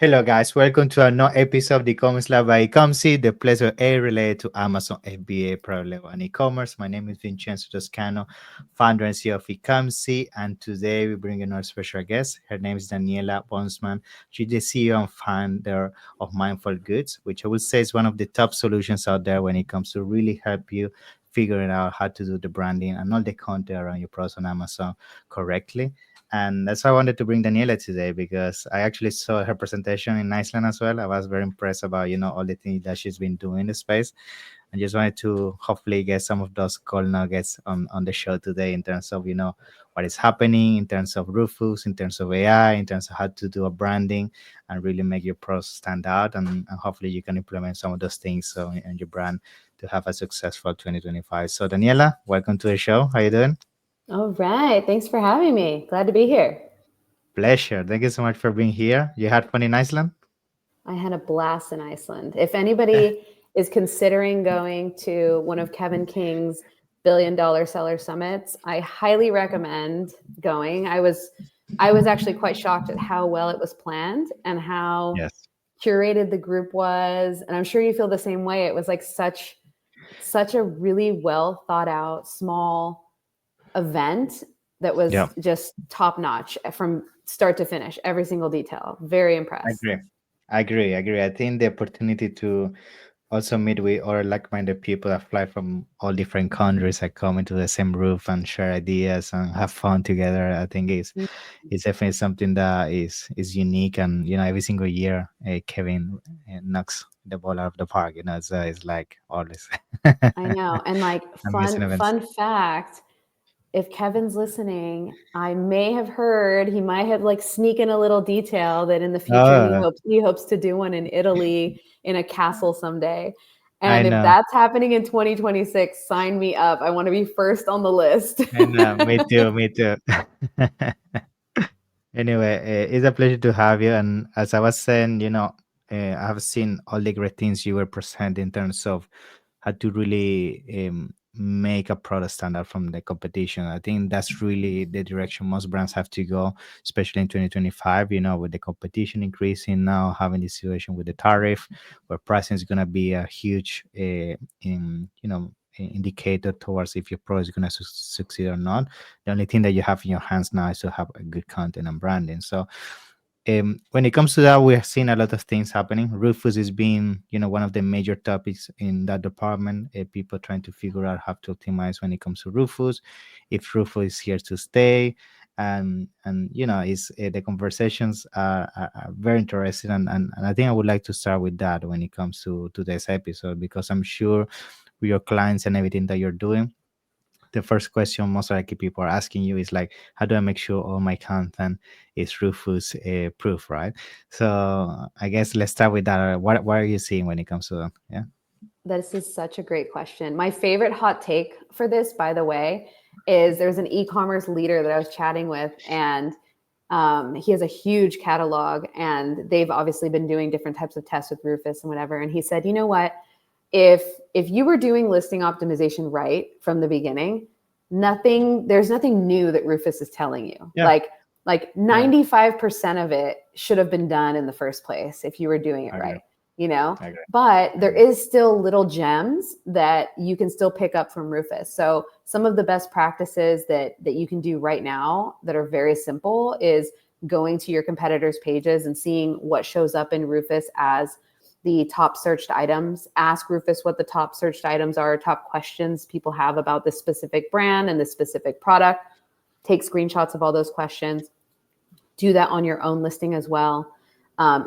Hello, guys. Welcome to another episode of the e-commerce lab by Ecomcy, the place where A related to Amazon FBA private label and e-commerce. My name is Vincenzo Toscano, founder and CEO of Ecomcy, and today we bring in our special guest. Her name is Daniela Bolzmann. She's the CEO and founder of Mindful Goods, which I would say is one of the top solutions out there when it comes to really help you figuring out how to do the branding and all the content around your products on Amazon correctly. And that's why I wanted to bring Daniela today because I actually saw her presentation in Iceland as well. I was very impressed about, all the things that she's been doing in the space. And just wanted to hopefully get some of those gold nuggets on the show today in terms of, what is happening in terms of Rufus, in terms of AI, in terms of how to do a branding and really make your pros stand out. And hopefully you can implement some of those things so in your brand to have a successful 2025. So Daniela, welcome to the show. How you doing? All right. Thanks for having me. Glad to be here. Pleasure. Thank you so much for being here. You had fun in Iceland? I had a blast in Iceland. If anybody is considering going to one of Kevin King's billion-dollar seller summits, I highly recommend going. I was actually quite shocked at how well it was planned and how Yes. curated the group was. And I'm sure you feel the same way. It was like such a really well thought out small event that Yeah, was just top notch from start to finish, every single detail. Very I impressed. agree. I agree. I agree. I think the opportunity to also meet with other like-minded people that fly from all different countries that come into the same roof and share ideas and have fun together, I think is definitely something that is unique. And every single year, Kevin knocks the ball out of the park. It's like always I know. And like amazing events. fun fact, if Kevin's listening, I may have heard he might have like sneak in a little detail that in the future Oh, he hopes to do one in Italy in a castle someday. I And if know. that's happening in 2026, sign me up. I want to be first on the list. I know. Me too. Me too. Anyway, it's a pleasure to have you. And as I was saying, I have seen all the great things you were present in terms of how to really make a product stand out from the competition. I think that's really the direction most brands have to go, especially in 2025, with the competition increasing now, having the situation with the tariff, where pricing is going to be a huge indicator towards if your product is going to succeed or not. The only thing that you have in your hands now is to have a good content and branding. So when it comes to that, we have seen a lot of things happening. Rufus is being, one of the major topics in that department. People trying to figure out how to optimize when it comes to Rufus, if Rufus is here to stay, and is the conversations are very interesting. And I think I would like to start with that when it comes to today's episode, because I'm sure with your clients and everything that you're doing, the first question most likely people are asking you is like, how do I make sure all my content is Rufus proof, right? So I guess let's start with that. What are you seeing when it comes to that? Yeah. This is such a great question. My favorite hot take for this, by the way, is there's an e-commerce leader that I was chatting with, and he has a huge catalog, and they've obviously been doing different types of tests with Rufus and whatever. And he said, you know what? If you were doing listing optimization right from the beginning, there's nothing new that Rufus is telling you. Yeah. Like Yeah. 95% of it should have been done in the first place if you were doing it I agree. right, you know? I agree. But I there agree. is still little gems that you can still pick up from Rufus. So some of the best practices that you can do right now that are very simple is going to your competitors' pages and seeing what shows up in Rufus as the top searched items. Ask Rufus what the top searched items are, top questions people have about this specific brand and this specific product. Take screenshots of all those questions. Do that on your own listing as well.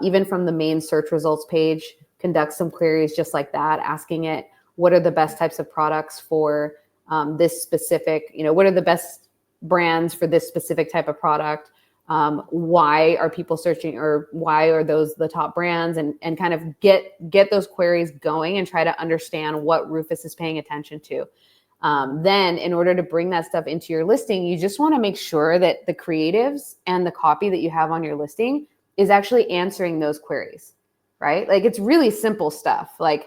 Even from the main search results page, conduct some queries just like that, asking it, what are the best types of products for this specific, what are the best brands for this specific type of product? Why are people searching, or why are those the top brands, and kind of get those queries going and try to understand what Rufus is paying attention to. Then in order to bring that stuff into your listing, you just want to make sure that the creatives and the copy that you have on your listing is actually answering those queries, right? Like it's really simple stuff. Like,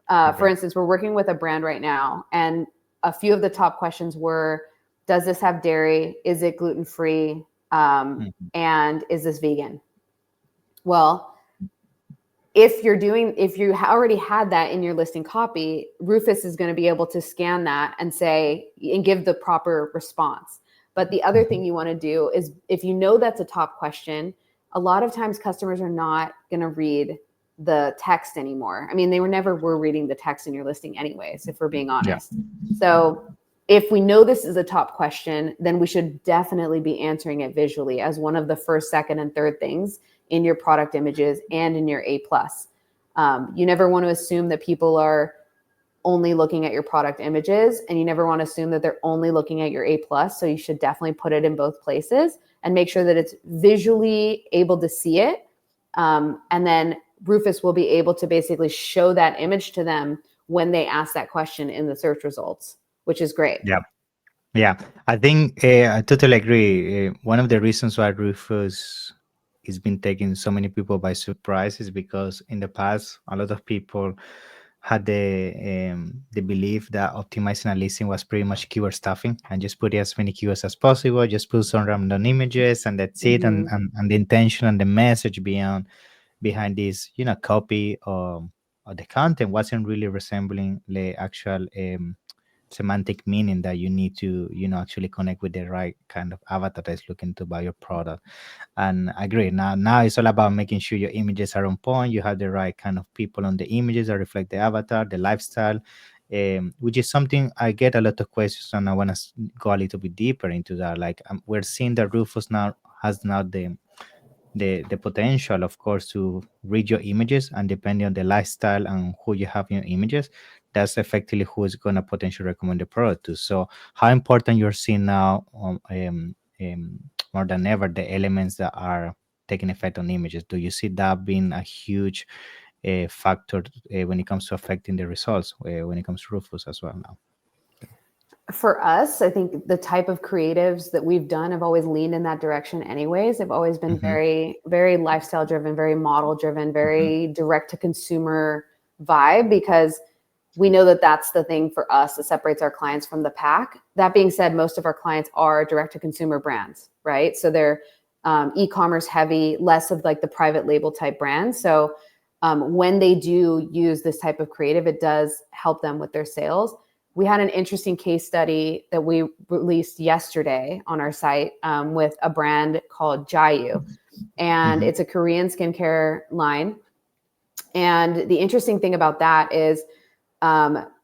for instance, we're working with a brand right now, and a few of the top questions were, does this have dairy? Is it gluten-free? And is this vegan? Well, if you already had that in your listing copy, Rufus is going to be able to scan that and say and give the proper response. But the other thing Mhm. you want to do is, if you know that's a top question, a lot of times customers are not going to read the text anymore. I mean, they were reading the text in your listing anyways, if we're being Yeah. honest. So if we know this is a top question, then we should definitely be answering it visually as one of the first, second, and third things in your product images and in your A plus. You never want to assume that people are only looking at your product images, and you never want to assume that they're only looking at your A plus. So you should definitely put it in both places and make sure that it's visually able to see it. And then Rufus will be able to basically show that image to them when they ask that question in the search results, which is great. Yeah. Yeah, I think I totally agree. One of the reasons why Rufus has been taking so many people by surprise is because in the past, a lot of people had the belief that optimizing a listing was pretty much keyword stuffing and just put as many keywords as possible, just put some random images and that's it. And, Mm-hmm. and the intention and the message behind this, copy or the content wasn't really resembling the actual semantic meaning that you need to actually connect with the right kind of avatar that's looking to buy your product. And I agree, now it's all about making sure your images are on point, you have the right kind of people on the images that reflect the avatar, the lifestyle, which is something I get a lot of questions, and I want to go a little bit deeper into that. Like, we're seeing that Rufus now has now the potential, of course, to read your images, and depending on the lifestyle and who you have in your images, that's effectively who is going to potentially recommend the product to. So how important you're seeing now, more than ever, the elements that are taking effect on images? Do you see that being a huge factor when it comes to affecting the results, when it comes to Rufus as well now? For us, I think the type of creatives that we've done have always leaned in that direction anyways. They've always been Hmm. very, very lifestyle driven, very model driven, Hmm. very direct to consumer vibe, because we know that that's the thing for us that separates our clients from the pack. That being said, most of our clients are direct to consumer brands, right? So they're e-commerce heavy, less of like the private label type brands. So when they do use this type of creative, it does help them with their sales. We had an interesting case study that we released yesterday on our site with a brand called Jayu, and Hmm. it's a Korean skincare line. And the interesting thing about that is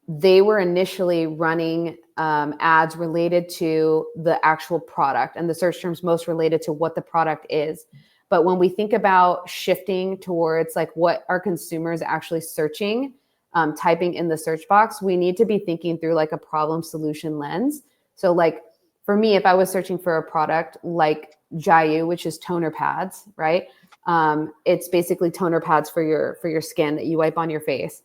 they were initially running ads related to the actual product and the search terms most related to what the product is. But when we think about shifting towards like what are consumers actually searching, typing in the search box, we need to be thinking through like a problem solution lens. So like for me, if I was searching for a product like Jayu, which is toner pads, right? It's basically toner pads for your skin that you wipe on your face.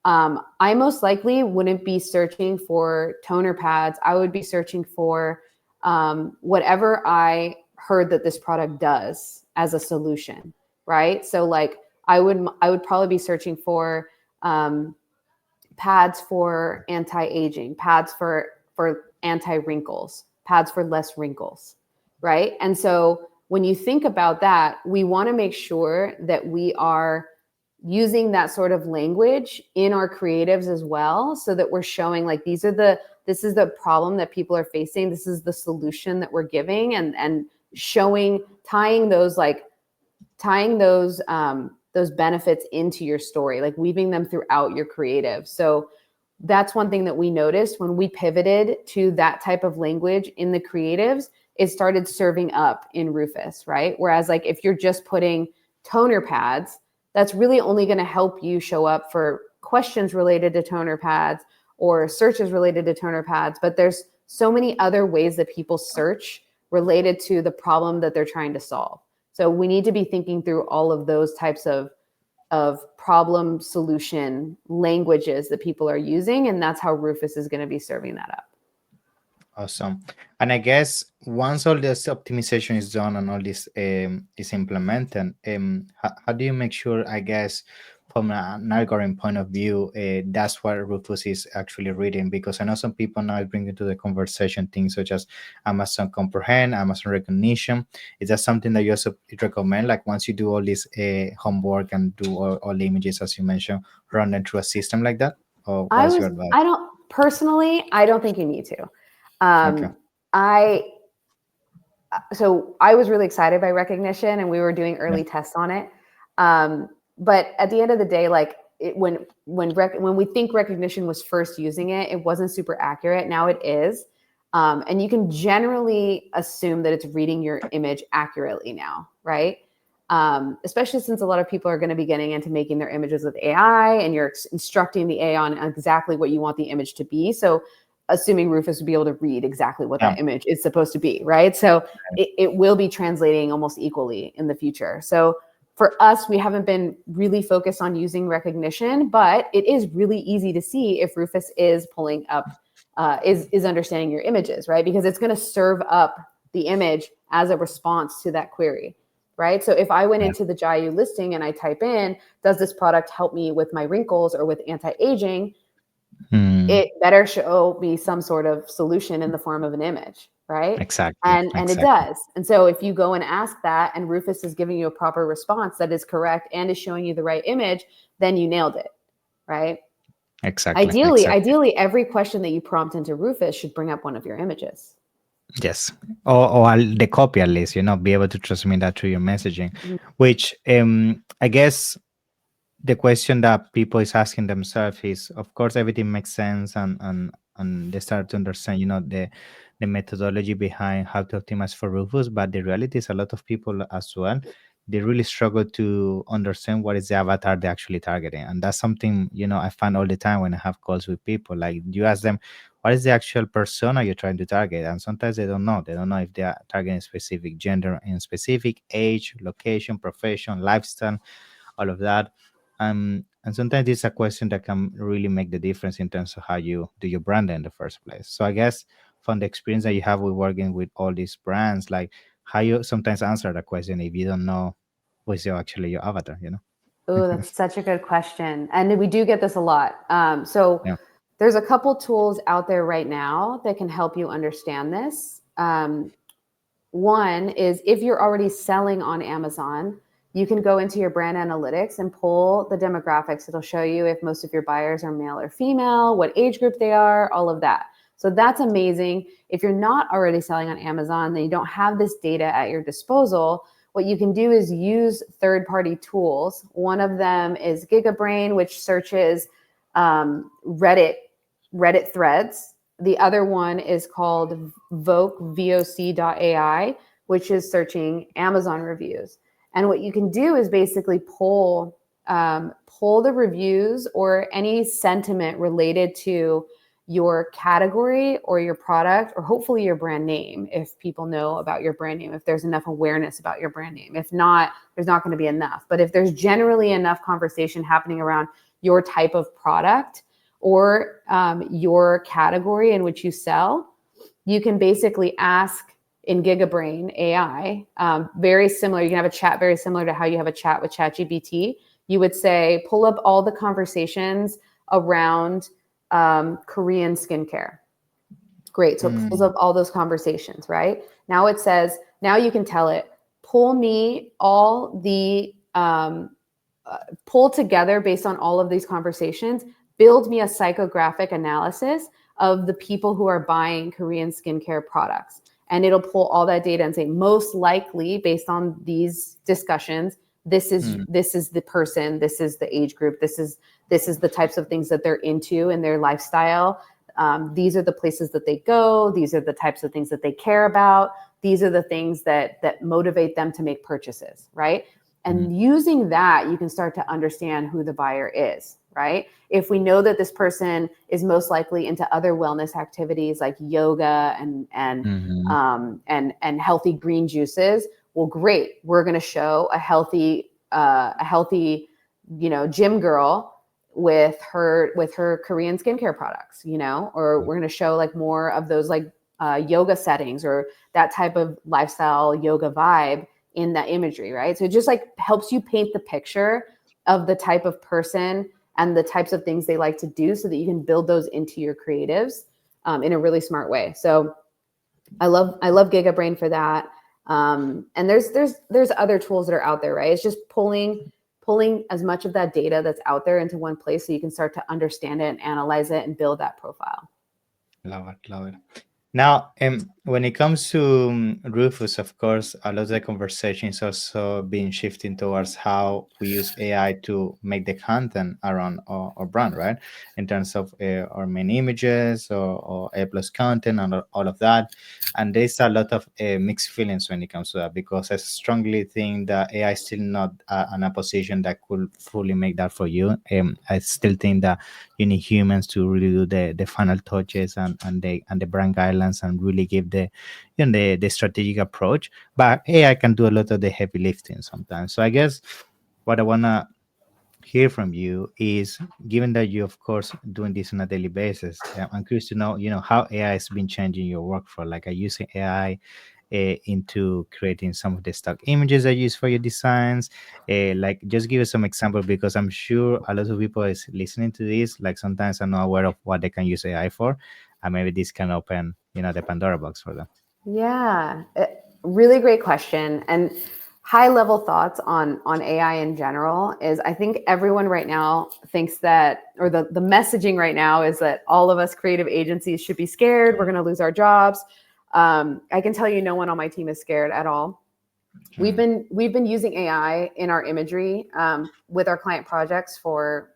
I most likely wouldn't be searching for toner pads. I would be searching for whatever I heard that this product does as a solution, right? So like I would probably be searching for um, pads for anti-aging, pads for anti-wrinkles, pads for less wrinkles, right? And so when you think about that, we want to make sure that we are using that sort of language in our creatives as well, so that we're showing like this is the problem that people are facing, this is the solution that we're giving, and showing tying those benefits into your story, like weaving them throughout your creative. So that's one thing that we noticed when we pivoted to that type of language in the creatives. It started serving up in Rufus, right? Whereas like if you're just putting toner pads, that's really only going to help you show up for questions related to toner pads or searches related to toner pads. But there's so many other ways that people search related to the problem that they're trying to solve. So we need to be thinking through all of those types of problem solution languages that people are using, and that's how Rufus is going to be serving that up. Awesome. And I guess once all this optimization is done and all this is implemented, how do you make sure, I guess, from an algorithm point of view, that's what Rufus is actually reading. Because I know some people now bring into the conversation things such as Amazon Comprehend, Amazon Recognition. Is that something that you also recommend? Like once you do all this homework and do all the images as you mentioned, run them through a system like that, or what is your advice? I don't personally, I don't think you need to. Okay. I so I was really excited by recognition, and we were doing Yeah. early tests on it. But at the end of the day, like when we think recognition was first using it, it wasn't super accurate. Now it is, and you can generally assume that it's reading your image accurately now, right? Especially since a lot of people are going to be getting into making their images with AI, and you're instructing the AI on exactly what you want the image to be. So assuming Rufus would be able to read exactly what Yeah. that image is supposed to be, right? So it will be translating almost equally in the future. So for us, we haven't been really focused on using recognition, but it is really easy to see if Rufus is pulling up, is understanding your images, right? Because it's going to serve up the image as a response to that query, right? So if I went into the Jayu listing and I type in, does this product help me with my wrinkles or with anti-aging? It better show me some sort of solution in the form of an image, right? Exactly. And it Exactly. does. And so if you go and ask that and Rufus is giving you a proper response that is correct and is showing you the right image, then you nailed it, right? Exactly. Ideally, Exactly. ideally, every question that you prompt into Rufus should bring up one of your images. Yes, or the copy at least, be able to transmit that through your messaging, Mhm. which I guess the question that people is asking themselves is, of course, everything makes sense, and they start to understand, the methodology behind how to optimize for Rufus. But the reality is, a lot of people as well, they really struggle to understand what is the avatar they're actually targeting, and that's something I find all the time when I have calls with people. Like, you ask them, what is the actual persona you're trying to target, and sometimes they don't know. They don't know if they are targeting specific gender, in specific age, location, profession, lifestyle, all of that. And sometimes it's a question that can really make the difference in terms of how you do your brand in the first place. So I guess from the experience that you have with working with all these brands, like how you sometimes answer the question if you don't know what's actually your avatar. Oh, that's such a good question. And we do get this a lot. So Yeah. there's a couple tools out there right now that can help you understand this. One is if you're already selling on Amazon, you can go into your brand analytics and pull the demographics. It'll show you if most of your buyers are male or female, what age group they are, all of that. So that's amazing. If you're not already selling on Amazon, then you don't have this data at your disposal. What you can do is use third-party tools. One of them is GigaBrain, which searches Reddit threads. The other one is called voc.ai, which is searching Amazon reviews. And what you can do is basically pull the reviews or any sentiment related to your category or your product, or hopefully your brand name, if people know about your brand name, if there's enough awareness about your brand name. If not, there's not going to be enough. But if there's generally enough conversation happening around your type of product or your category in which you sell, you can basically ask in GigaBrain AI, very similar. You can have a chat very similar to how you have a chat with ChatGPT. You would say, pull up all the conversations around Korean skincare. Great. So it pulls up all those conversations, right? Now it says, now you can tell it, pull me all the, pull together based on all of these conversations, build me a psychographic analysis of the people who are buying Korean skincare products. And it'll pull all that data and say, most likely, based on these discussions, this is the person, this is the age group, this is the types of things that they're into in their lifestyle. These are the places that they go. These are the types of things that they care about. These are the things that motivate them to make purchases, right? And using that, you can start to understand who the buyer is, right? If we know that this person is most likely into other wellness activities like yoga and healthy green juices, well, great. We're going to show a healthy, gym girl with her Korean skincare products, or we're going to show like more of those like yoga settings or that type of lifestyle yoga vibe in that imagery, right? So it just like helps you paint the picture of the type of person and the types of things they like to do, so that you can build those into your creatives in a really smart way. So I love GigaBrain for that. And there's other tools that are out there, right? It's just pulling as much of that data that's out there into one place, so you can start to understand it and analyze it and build that profile. Love it, love it. Now, when it comes to Rufus, of course, a lot of the conversation is also being shifting towards how we use AI to make the content around our brand, right? In terms of our main images or A plus content and all of that. And there's a lot of mixed feelings when it comes to that, because I strongly think that AI is still not in a position that could fully make that for you. I still think that you need humans to really do the final touches and the brand guidelines and really give the strategic approach. But AI can do a lot of the heavy lifting sometimes. So I guess what I wanna hear from you is, given that you of course doing this on a daily basis, I'm curious to know, how AI has been changing your workflow. Like, are you using AI into creating some of the stock images I use for your designs? Like, just give us some example, because I'm sure a lot of people is listening to this, like sometimes are not aware of what they can use AI for, and maybe this can open the Pandora box for them. Yeah, really great question. And high level thoughts on AI in general is, I think everyone right now thinks that, or the messaging right now is that all of us creative agencies should be scared. We're going to lose our jobs. I can tell you, no one on my team is scared at all. We've been using AI in our imagery with our client projects for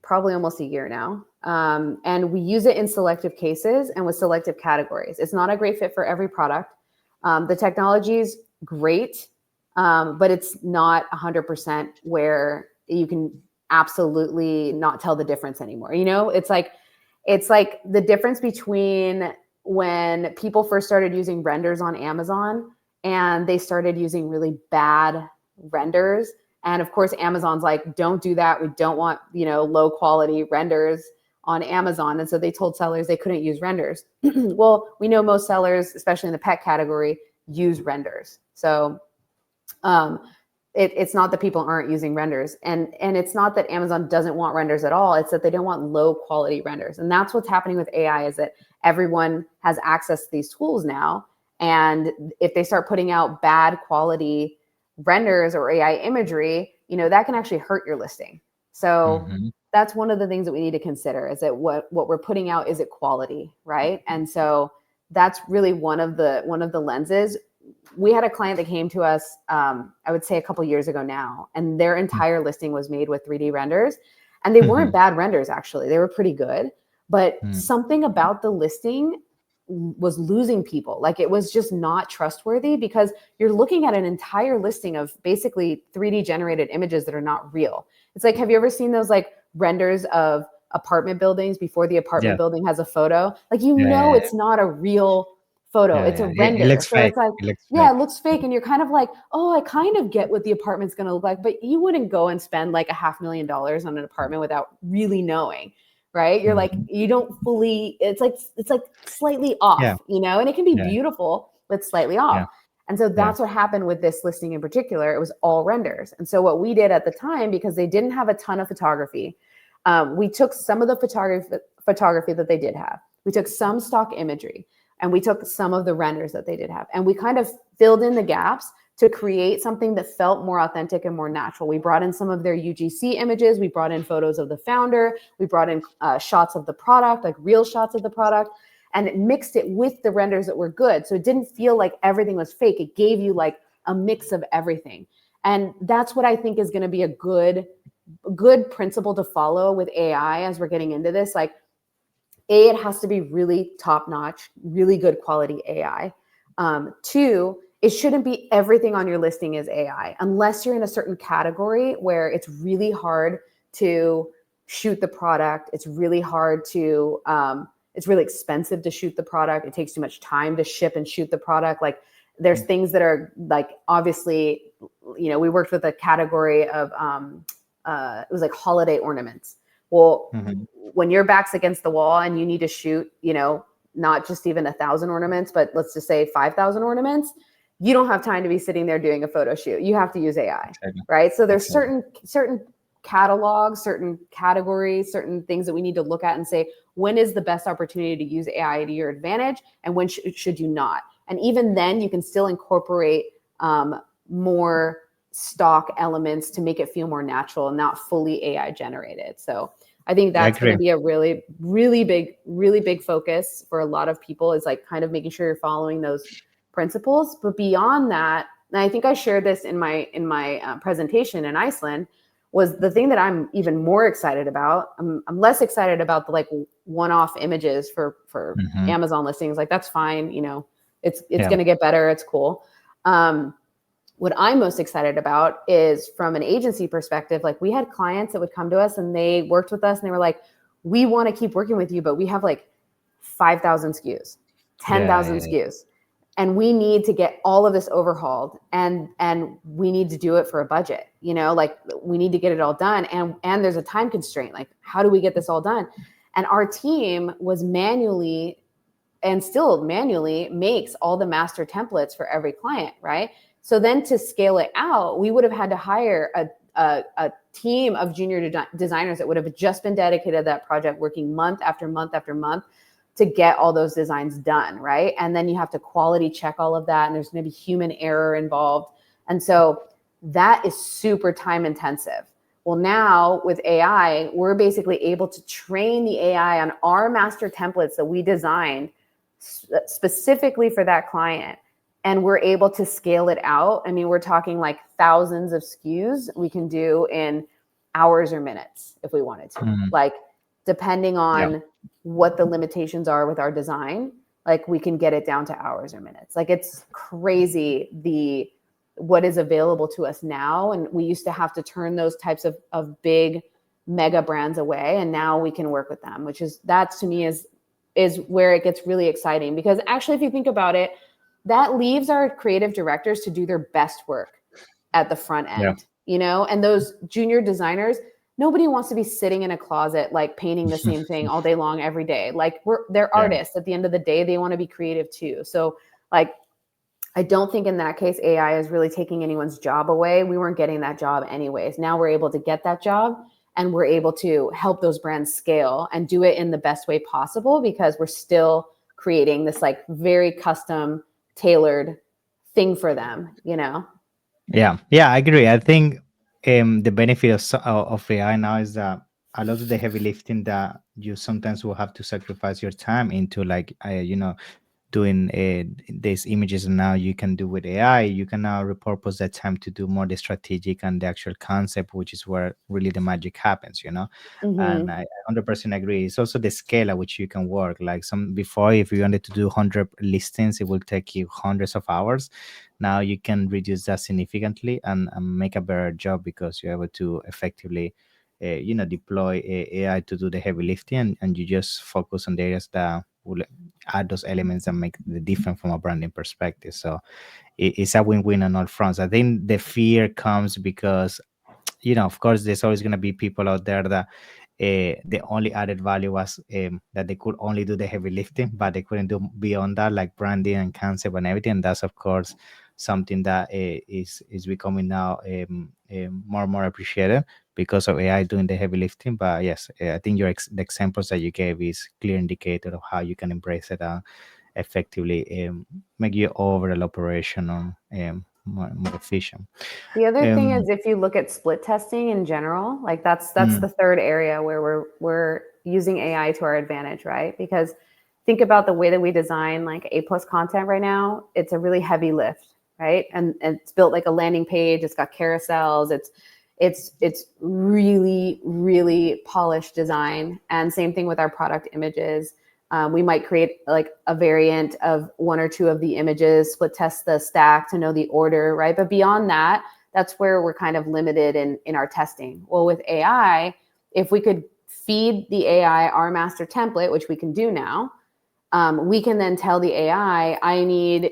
probably almost a year now. And we use it in selective cases and with selective categories. It's not a great fit for every product. The technology is great, but it's not 100% where you can absolutely not tell the difference anymore. It's like the difference between when people first started using renders on Amazon and they started using really bad renders. And of course, Amazon's like, don't do that. We don't want, low quality renders on Amazon. And so they told sellers they couldn't use renders. Well, we know most sellers, especially in the pet category, use renders. So it's not that people aren't using renders. And it's not that Amazon doesn't want renders at all. It's that they don't want low quality renders. And that's what's happening with AI, is that everyone has access to these tools now. And if they start putting out bad quality renders or AI imagery, that can actually hurt your listing. So that's one of the things that we need to consider, is that what we're putting out, is it quality, right? And so that's really one of the lenses. We had a client that came to us, I would say a couple years ago now, and their entire listing was made with 3D renders. And they weren't bad renders, actually. They were pretty good. But something about the listing was losing people. Like, it was just not trustworthy, because you're looking at an entire listing of basically 3D generated images that are not real. It's like, have you ever seen those like renders of apartment buildings before the apartment building has a photo? Like, it's not a real photo. It's a It render. looks So fake. it's like, It looks it looks fake. And you're kind of like, oh, I kind of get what the apartment's going to look like, but you wouldn't go and spend like $500,000 on an apartment without really knowing. Right? You're like, you don't fully, it's like slightly off, and it can be beautiful, but slightly off. And so that's what happened with this listing in particular. It was all renders. And so what we did at the time, because they didn't have a ton of photography, we took some of the photography that they did have. We took some stock imagery, and we took some of the renders that they did have. And we kind of filled in the gaps to create something that felt more authentic and more natural. We brought in some of their UGC images. We brought in photos of the founder. We brought in shots of the product, like real shots of the product, and it mixed it with the renders that were good. So it didn't feel like everything was fake. It gave you like a mix of everything. And that's what I think is going to be a good principle to follow with AI as we're getting into this. Like, it has to be really top-notch, really good quality AI. Two, it shouldn't be everything on your listing is AI, unless you're in a certain category where it's really hard to shoot the product. It's really hard to, it's really expensive to shoot the product. It takes too much time to ship and shoot the product. Like, there's things that are like, obviously, we worked with a category of, it was like holiday ornaments. Well, when your back's against the wall and you need to shoot, not just even 1,000 ornaments, but let's just say 5,000 ornaments, you don't have time to be sitting there doing a photo shoot. You have to use AI, right? So there's certain catalogs, certain categories, certain things that we need to look at and say, when is the best opportunity to use AI to your advantage, and when should you not? And even then, you can still incorporate more stock elements to make it feel more natural and not fully AI generated. So I think I that's going agree. to be a really, really big focus for a lot of people, is like kind of making sure you're following those principles. But beyond that, and I think I shared this in my presentation in Iceland, was the thing that I'm even more excited about. I'm less excited about the like one-off images for Hmm. Amazon listings. Like that's fine, you know, it's Yeah. going to get better. It's cool. What I'm most excited about is from an agency perspective. Like we had clients that would come to us and they worked with us and they were like, we want to keep working with you, but we have like 5,000 SKUs, Yeah. 10,000 SKUs, and we need to get all of this overhauled, and we need to do it for a budget, you know, like we need to get it all done, and there's a time constraint. Like how do we get this all done? And our team was manually, and still manually makes all the master templates for every client, right? So then to scale it out, we would have had to hire a team of junior designers that would have just been dedicated to that project, working month after month after month to get all those designs done, right? And then you have to quality check all of that, and there's going to be human error involved. And so that is super time intensive. Well, now with AI, we're basically able to train the AI on our master templates that we designed specifically for that client. And we're able to scale it out. I mean, we're talking like thousands of SKUs we can do in hours or minutes if we wanted to. Mhm. Like, depending Yeah. on what the limitations are with our design, like we can get it down to hours or minutes. Like, it's crazy what is available to us now. And we used to have to turn those types of big mega brands away, and now we can work with them, which is, that to me is where it gets really exciting. Because actually, if you think about it, that leaves our creative directors to do their best work at the front Yeah. end, you know? And those junior designers, nobody wants to be sitting in a closet like painting the same thing all day long every day. Like, they're Yeah. artists at the end of the day. They want to be creative too. So like, I don't think in that case AI is really taking anyone's job away. We weren't getting that job anyways. Now we're able to get that job, and we're able to help those brands scale and do it in the best way possible, because we're still creating this like very custom tailored thing for them, you know? Yeah, yeah, I agree. I think the benefit of AI now is that a lot of the heavy lifting that you sometimes will have to sacrifice your time into, like doing these images, and now you can do with AI. You can now repurpose that time to do more the strategic and the actual concept, which is where really the magic happens. And Mm-hmm. I 100% agree. It's also the scale at which you can work. Like some before, if you wanted to do 100 listings, it will take you hundreds of hours. Now you can reduce that significantly and make a better job, because you're able to effectively deploy AI to do the heavy lifting, and you just focus on the areas that will add those elements that make the difference from a branding perspective. So it's a win-win on all fronts. I think the fear comes because, of course, there's always going to be people out there that the only added value was that they could only do the heavy lifting, but they couldn't do beyond that, like branding and concept and everything. And that's, of course, something that is becoming now more and more appreciated because of AI doing the heavy lifting. But yes, I think the examples that you gave is clear indicator of how you can embrace it and effectively make your overall operation on more efficient. The other thing Um, is, if you look at split testing in general, like that's mm, the third area where we're using AI to our advantage, right? Because think about the way that we design like A plus content right now. It's a really heavy lift, right? And it's built like a landing page. It's got carousels. It's really, really polished design. And same thing with our product images. We might create like a variant of one or two of the images, split test the stack to know the order, right? But beyond that, that's where we're kind of limited in our testing. Well, with AI, if we could feed the AI our master template, which we can do now, we can then tell the AI, I need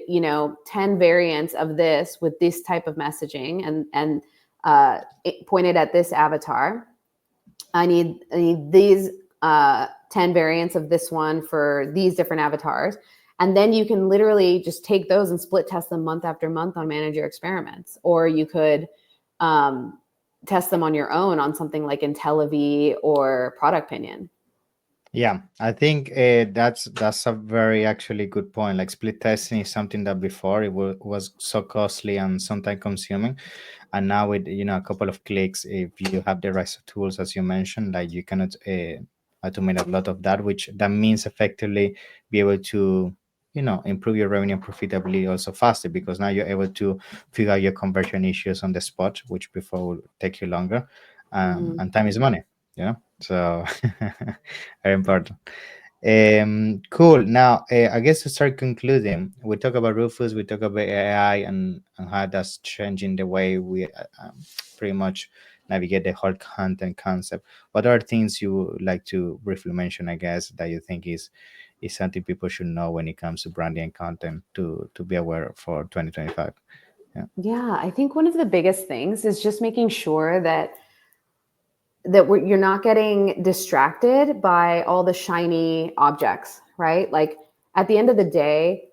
10 variants of this with this type of messaging, and pointed at this avatar. I need these 10 variants of this one for these different avatars. And then you can literally just take those and split test them month after month on manager experiments. Or you could test them on your own on something like IntelliV or Product Pinion. Yeah, I think that's a very actually good point. Like split testing is something that before was so costly and sometimes consuming, and now with a couple of clicks, if you have the right tools as you mentioned, like you cannot automate a lot of that, which that means effectively be able to improve your revenue and profitability also faster, because now you're able to figure out your conversion issues on the spot, which before would take you longer, Mhm. and time is money. So very important. Cool. Now, I guess to start concluding, we talk about Rufus, we talk about AI, and how that's changing the way we pretty much navigate the whole content concept. What are things you would like to briefly mention, I guess, that you think is something people should know when it comes to branding and content to be aware of for 2025? Yeah. Yeah, I think one of the biggest things is just making sure that you're not getting distracted by all the shiny objects, right? Like at the end of the day,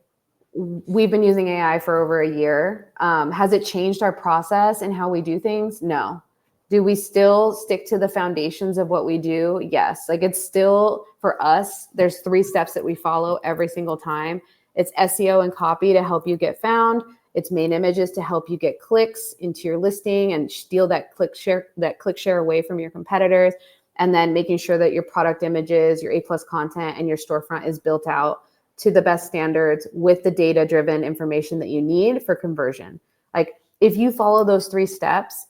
we've been using AI for over a year. Has it changed our process and how we do things? No. Do we still stick to the foundations of what we do? Yes. Like it's still for us, there's 3 steps that we follow every single time. It's SEO and copy to help you get found. It's main images to help you get clicks into your listing and steal that click share away from your competitors. And then making sure that your product images, your A+ content, and your storefront is built out to the best standards with the data driven information that you need for conversion. Like if you follow those 3 steps,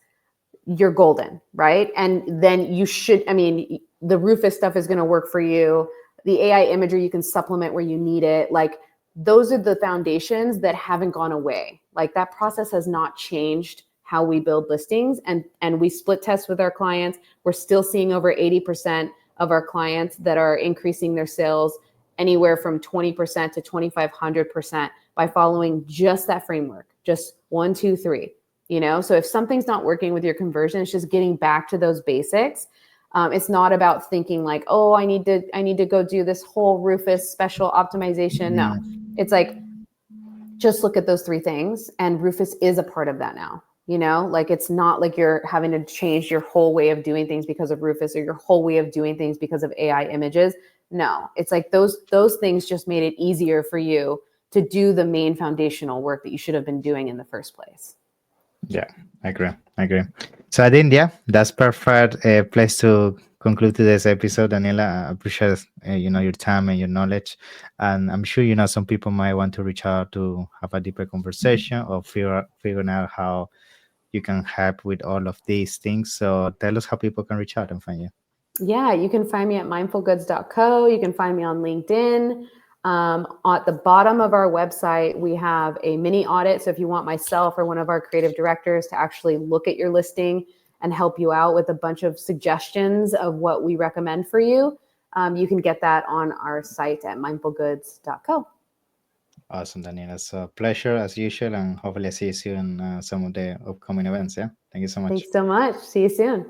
you're golden, right? And then you should, I mean, the Rufus stuff is going to work for you. The AI imagery you can supplement where you need it. Like those are the foundations that haven't gone away. Like that process has not changed how we build listings, and we split test with our clients. We're still seeing over 80% of our clients that are increasing their sales anywhere from 20% to 2,500% by following just that framework, just 1, 2, 3. So if something's not working with your conversion, it's just getting back to those basics. It's not about thinking like, oh, I need to go do this whole Rufus special optimization. No, it's like just look at those 3 things, and Rufus is a part of that now. Like it's not like you're having to change your whole way of doing things because of Rufus, or your whole way of doing things because of AI images. No, it's like those things just made it easier for you to do the main foundational work that you should have been doing in the first place. Yeah, I agree. I agree. So I think, yeah, that's perfect place to conclude today's episode. Daniela, I appreciate your time and your knowledge, and I'm sure some people might want to reach out to have a deeper conversation or figuring out how you can help with all of these things. So tell us how people can reach out and find you. Yeah, you can find me at mindfulgoods.co. You can find me on LinkedIn. At the bottom of our website, we have a mini audit. So if you want myself or one of our creative directors to actually look at your listing and help you out with a bunch of suggestions of what we recommend for you, you can get that on our site at mindfulgoods.co. Awesome, Daniela. It's a pleasure as usual, and hopefully I see you soon in some of the upcoming events. Yeah, thank you so much. Thanks so much. See you soon.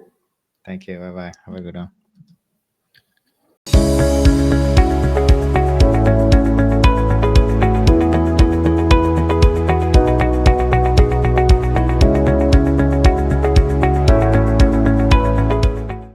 Thank you. Bye bye. Have a good one.